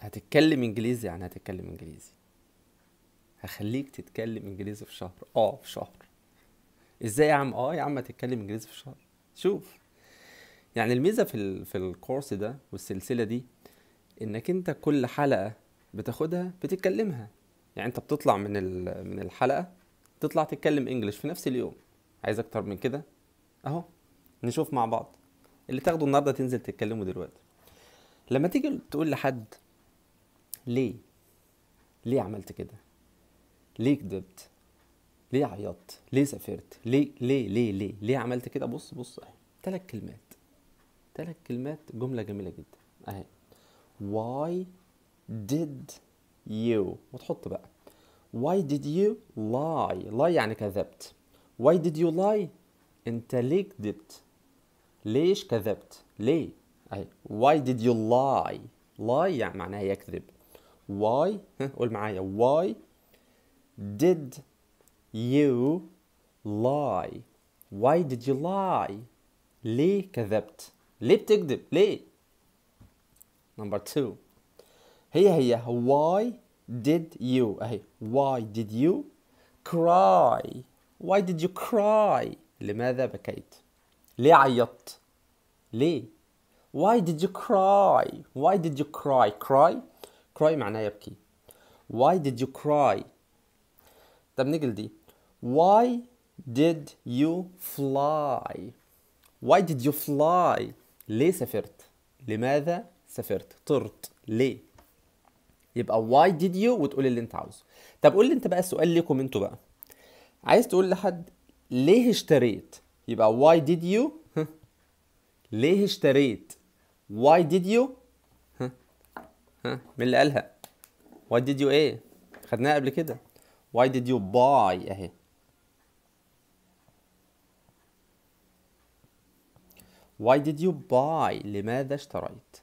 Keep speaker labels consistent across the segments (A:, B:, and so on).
A: هتتكلم انجليزي يعني هتتكلم انجليزي. هخليك تتكلم انجليزي في شهر، في شهر. ازاي يا عم؟ يا عم هتتكلم انجليزي في شهر. شوف، يعني الميزة في الكورس ده والسلسلة دي، انك انت كل حلقة بتاخدها بتتكلمها. يعني انت بتطلع من الحلقة، تطلع تتكلم انجليش في نفس اليوم. عايز اكتر من كده؟ اهو، نشوف مع بعض. اللي تاخده النهارده تنزل تتكلمه دلوقتي. لما تيجي تقول لحد ليه، ليه عملت كده، ليه كدبت، ليه عيطت، ليه سافرت، ليه عملت كده، بص بص اهي. 3 كلمات، 3 كلمات، جملة جميلة جدا اهي. why did you، وتحط بقى why did you lie يعني كذبت. why did you lie، انت ليه كذبت، ليش كذبت، ليه اهي. why did you lie يعني معناها يكذب. why، قول معايا why did you lie. why did you lie، ليه كذبت، ليه بتكذب، ليه. نمبر 2، هي why did you اهي. why did you cry، why did you cry، لماذا بكيت، ليه عيطت، ليه. why did you cry، why did you cry معناه يبكي. why did you cry. طب نيجي لدي why did you fly، why did you fly، ليه سافرت، لماذا سافرت، طرت، ليه. يبقى why did you وتقول اللي انت عاوزه. طب قول لي انت بقى، السؤال ليكم انتوا بقى. عايز تقول لحد ليه اشتريت، يبقى why did you، ليه اشتريت. why did you، مين اللي قالها؟ why did you ايه، خدناها قبل كده. why did you buy اهي. why did you buy، لماذا اشتريت.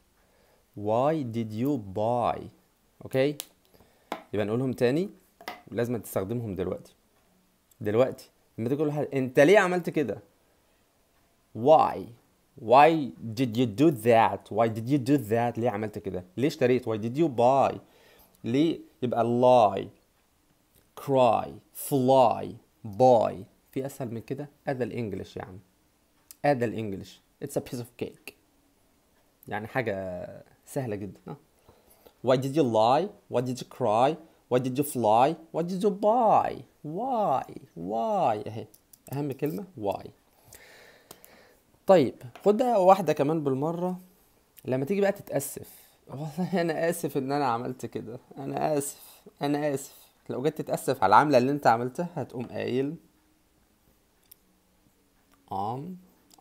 A: why did you buy. اوكي، يبقى نقولهم تاني، ولازم تستخدمهم دلوقتي. لما تيجي تقول لحد انت ليه عملت كده، why، why did you do that، why did you do that، ليه عملت كده، ليه اشتريت، why did you buy، ليه. يبقى lie، cry، fly، buy. في اسهل من كده؟ ادى الانجليش يعني، ادى الانجليش. it's a piece of cake، يعني حاجة سهلة جدا. why did you lie، why did you cry، why did you fly، why did you buy. why اهي، اهم كلمة why. طيب خد بقى واحدة كمان بالمرة. لما تيجي بقى تتأسف، والله انا اسف ان انا عملت كده، انا اسف. لو جيت تتأسف على العملة اللي انت عملتها، هتقوم قايل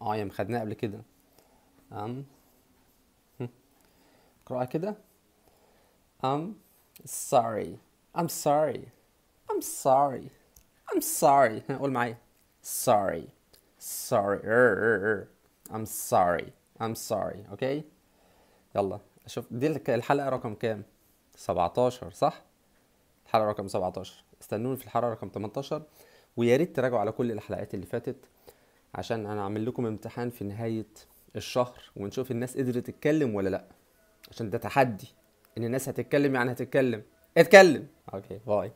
A: يا خدناها قبل كده. ام اقرأها كده. I'm sorry، I'm sorry، I'm sorry، I'm sorry. قول معايا sorry، sorry، I'm sorry، I'm sorry. اوكي، يلا اشوف دي الحلقة رقم كام؟ 17 صح؟ الحلقة رقم 17. استنوني في الحلقة رقم 18، ويا ريت تراجعوا على كل الحلقات اللي فاتت، عشان انا عامل لكم امتحان في نهاية الشهر، ونشوف الناس قدرت تتكلم ولا لا. عشان ده تحدي، ان الناس هتتكلم يعني هتتكلم. اتكلم. اوكي، باي.